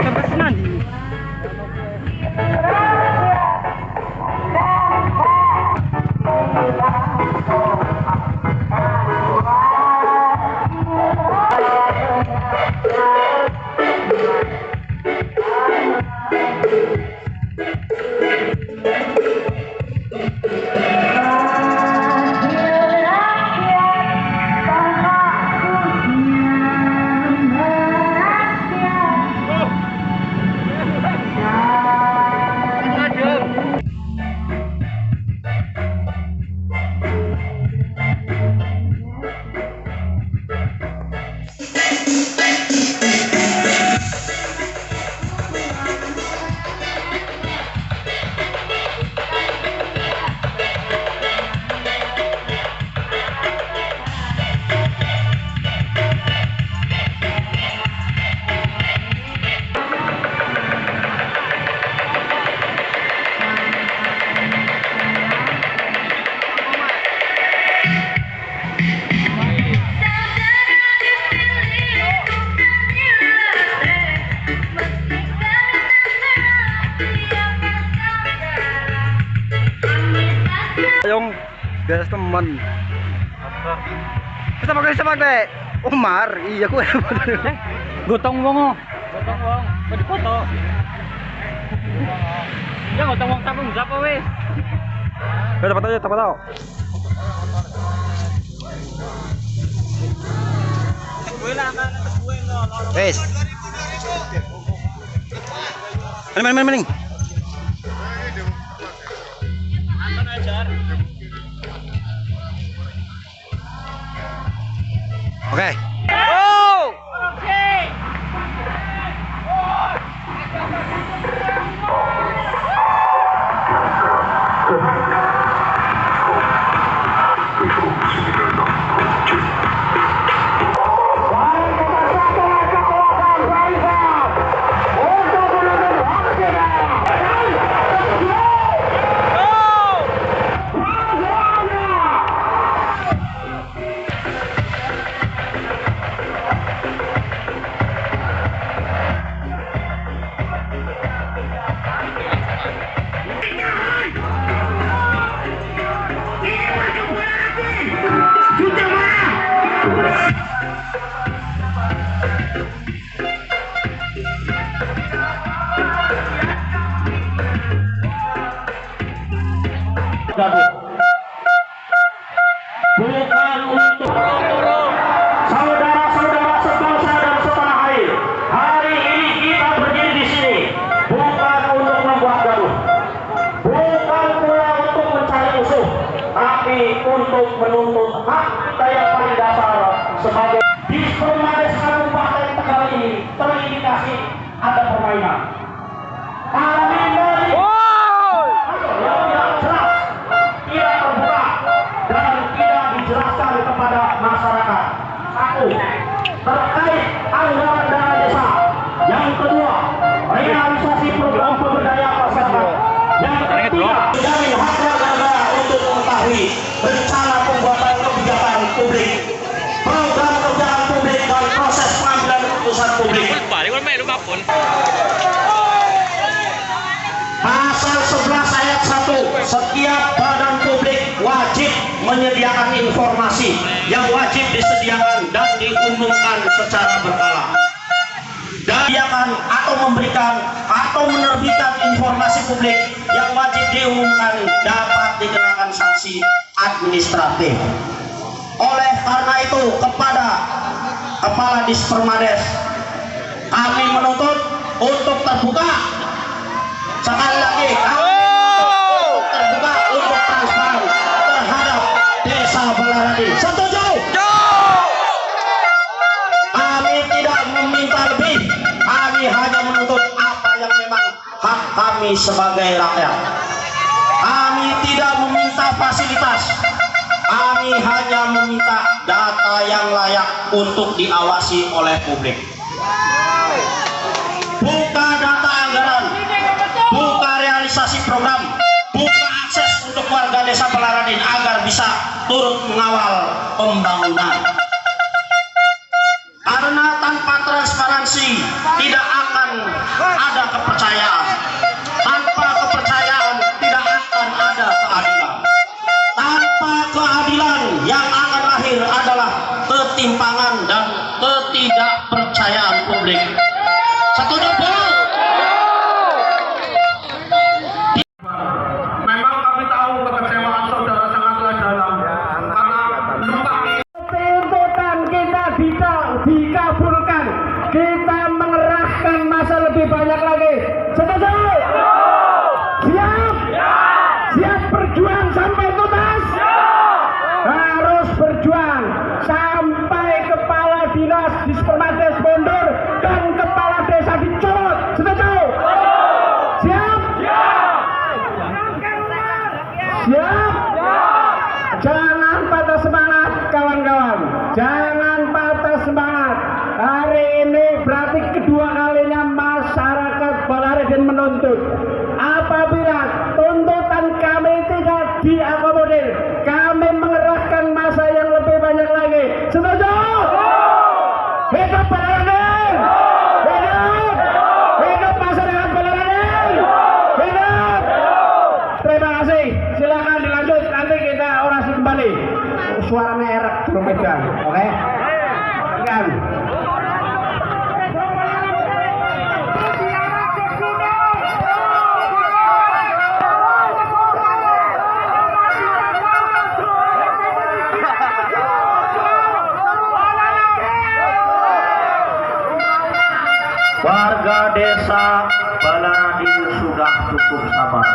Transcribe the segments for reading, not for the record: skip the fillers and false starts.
Sampai senandi. Yung beres teman. Kita pakai Umar. Iya ku. Gotong wong. Gotong wong. Mau dipoto. Ya gotong wong tapung siapa wes? Dapat tahu. Wes. Maning. Oke. Oh. Bukan untuk saudara-saudara sebangsa dan setanah air. Hari ini kita berdiri di sini bukan untuk membuat gaduh, bukan pula untuk mencari musuh, tapi untuk menuntut hak kita yang paling dasar sebagai di Permades Kabupaten Tegal ini terindikasi ada permainan. Kami dari yang tidak jelas, tidak terbuka dan tidak dijelaskan kepada masyarakat. Satu, terkait anggaran dana desa. Yang kedua, realisasi program pemberdayaan masyarakat. Yang ketiga, menjamin hak warga untuk mengetahui rencana pembuatan kebijakan publik, program kerjaan publik dan proses pengambilan keputusan publik. Pasal 11 ayat 1, setiap badan publik wajib menyediakan informasi yang wajib disediakan dan diumumkan secara berkala. Dan disediakan atau memberikan atau menerbitkan informasi publik yang wajib diumumkan dapat dikenakan sanksi administratif. Oleh karena itu kepada Kepala Dispermades kami menuntut untuk terbuka. Sekali lagi kami terbuka untuk transparan terhadap Desa Balaradi. Setuju? Kami tidak meminta lebih. Kami hanya menuntut apa yang memang hak kami sebagai rakyat. Kami tidak meminta fasilitas. Kami hanya meminta data yang layak untuk diawasi oleh publik. Buka data anggaran, buka realisasi program, buka akses untuk warga Desa Balaradin agar bisa turut mengawal pembangunan. kepercayaan. Tanpa kepercayaan tidak akan ada keadilan. Tanpa keadilan yang akan lahir adalah ketimpangan dan ketidakpercayaan publik. Setuju, Bu? Memang kami tahu kekecewaan saudara sangatlah dalam karena tuntutan kita dikabulkan. Kita mengerahkan masa lebih banyak lagi. Setuju? Siap? Siap berjuang sampai tuntas? Harus berjuang sampai kepala dinas di Permades mundur dan kepala desa dicopot. Setuju? Siap? Siap? Jangan patah semangat kawan-kawan. Jangan patah semangat. Hari ini berarti kedua kalinya masyarakat Balaradin menuntut. Apabila tuntutan kami tidak diakomodir, kami mengerahkan masa yang lebih banyak lagi. Setuju? Hidup Balaradin! Hidup! Hidup masyarakat Balaradin! Hidup! Terima kasih. Silakan dilanjut. Nanti kita orasi kembali. Suaranya erak trompetnya. Oke? Silakan. Warga desa Balaradin sudah cukup sabar.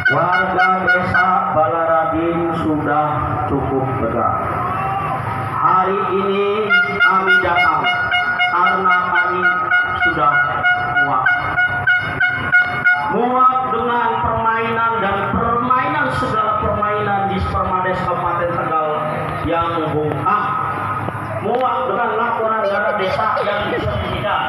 Warga desa Balaradin sudah cukup tegar. Hari ini kami datang karena kami sudah muak. Muak dengan permainan dan permainan segala permainan di Permades Kabupaten Tegal yang bungkam. Muak dengan laporan dana desa yang disertifikat.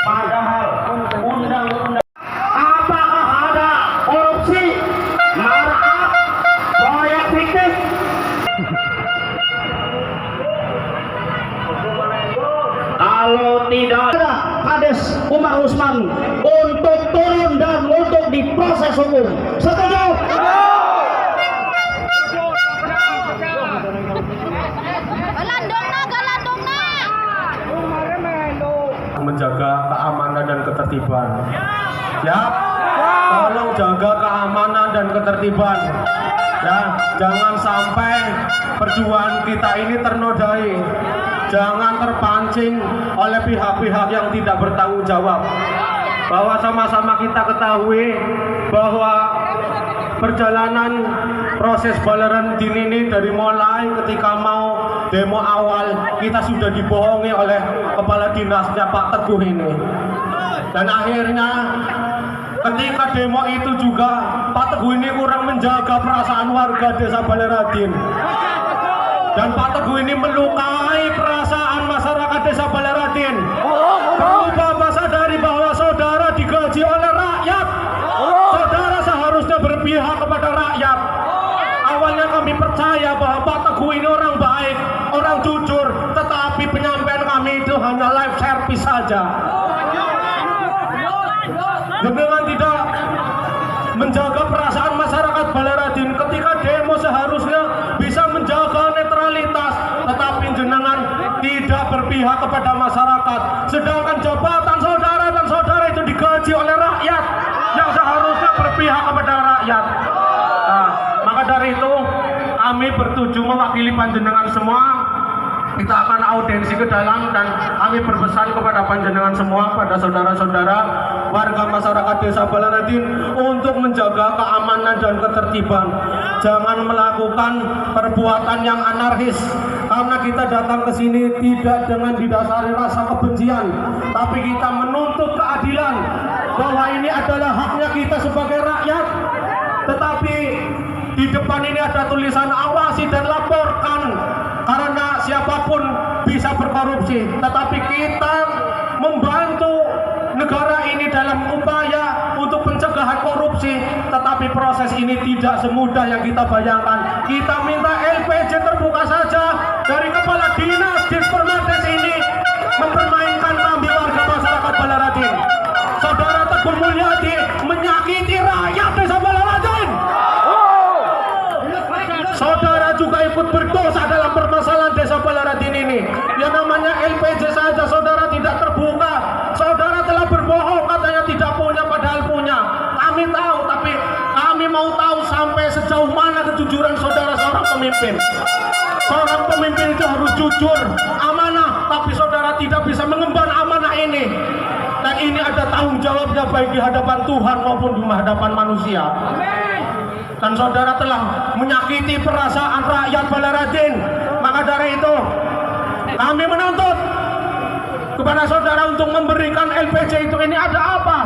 Padahal undang-undang apakah ada korupsi, markup, proyek fiktif? Kalau tidak ada Kades Umar Usman untuk turun dan untuk diproses hukum. Setuju? Menjaga keamanan dan ketertiban. Ya, tolong jaga keamanan dan ketertiban. Ya, jangan sampai perjuangan kita ini ternodai. Jangan terpancing oleh pihak-pihak yang tidak bertanggung jawab. Bahwa sama-sama kita ketahui bahwa perjalanan proses Balaradin ini dari mulai ketika mau demo awal kita sudah dibohongi oleh kepala dinasnya Pak Teguh ini, dan akhirnya ketika demo itu juga Pak Teguh ini kurang menjaga perasaan warga desa Balaradin, dan Pak Teguh ini melukai perasaan masyarakat desa Balaradin. Perlu Bapak sadari bahwa saudara digaji oleh rakyat. Saudara seharusnya berpihak kepada rakyat. Awalnya kami percaya bahwa Pak Teguh ini orang baik, orang jujur, tetapi penyampaian kami itu hanya live service saja. Dengan tidak menjaga perasaan masyarakat Balaradin ketika demo seharusnya bisa menjaga netralitas, tetapi jenengan tidak berpihak kepada masyarakat. Sedangkan jabatan saudara dan saudara itu digaji oleh rakyat yang seharusnya berpihak kepada rakyat. Nah, maka dari itu kami bertuju mewakili panjenengan semua. Kita akan audiensi ke dalam dan kami berpesan kepada panjenengan semua, pada saudara-saudara warga masyarakat desa Balaradin untuk menjaga keamanan dan ketertiban. Jangan melakukan perbuatan yang anarkis, karena kita datang ke sini tidak dengan didasari rasa kebencian, tapi kita menuntut keadilan, bahwa ini adalah haknya kita sebagai rakyat. Tetapi di depan ini ada tulisan awasi dan laporkan, karena siapapun bisa berkorupsi, tetapi kita membantu negara ini dalam upaya untuk pencegahan korupsi. Tetapi proses ini tidak semudah yang kita bayangkan. Kita minta LPJ terbuka saja dari kepala dinas di Permades ini mempermainkan kami warga pemimpin. Seorang pemimpin itu harus jujur, amanah, tapi saudara tidak bisa mengemban amanah ini. Dan ini ada tanggung jawabnya baik di hadapan Tuhan maupun di hadapan manusia. Dan saudara telah menyakiti perasaan rakyat Balaradin. Maka dari itu kami menuntut kepada saudara untuk memberikan LPG itu. Ini ada apa?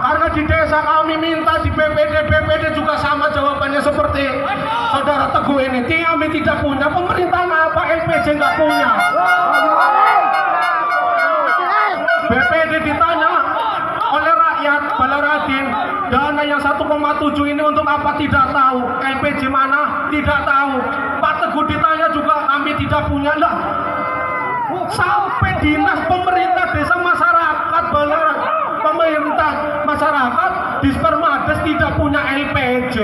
Karena di desa kami minta, di BPD juga sama jawabannya seperti saudara Teguh ini. Kami tidak punya, pemerintahan apa LPG nggak punya. BPD ditanya oleh rakyat Balaradin, dana yang 1,7 ini untuk apa tidak tahu, LPG mana tidak tahu. Pak Teguh ditanya juga kami tidak punya. Lah, sampai dinas pemerintah desa masyarakat Balaradin, pemerintah masyarakat Dispermades tidak punya LPG.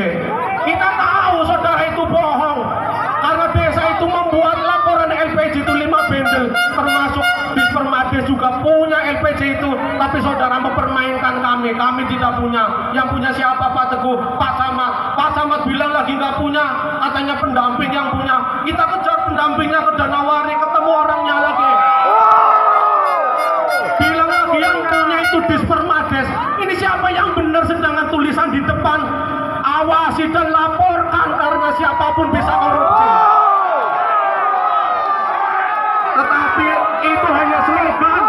Kita tahu saudara itu bohong, karena desa itu membuat laporan LPG itu 5 bendel, termasuk Dispermades juga punya LPG itu, tapi saudara mempermainkan kami tidak punya. Yang punya siapa? Pak Teguh, Pak Samad bilang lagi nggak punya, katanya pendamping yang punya. Kita kejar pendampingnya ke Danawari, ketemu orangnya lagi, bilang lagi yang punya itu Dispermades. Ini siapa yang benar? Sedangkan tulisan di depan, awasi dan laporkan karena siapapun bisa korupsi. Tetapi itu hanya slogan,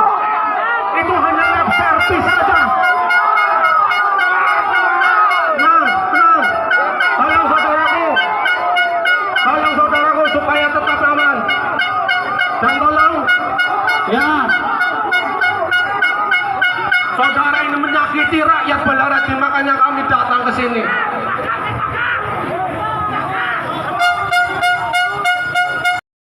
itu hanya lip service saja. Tolong saudaraku supaya tetap aman, dan tolong ya, saudara ini menyakiti rakyat Balaradin, makanya kami datang ke sini.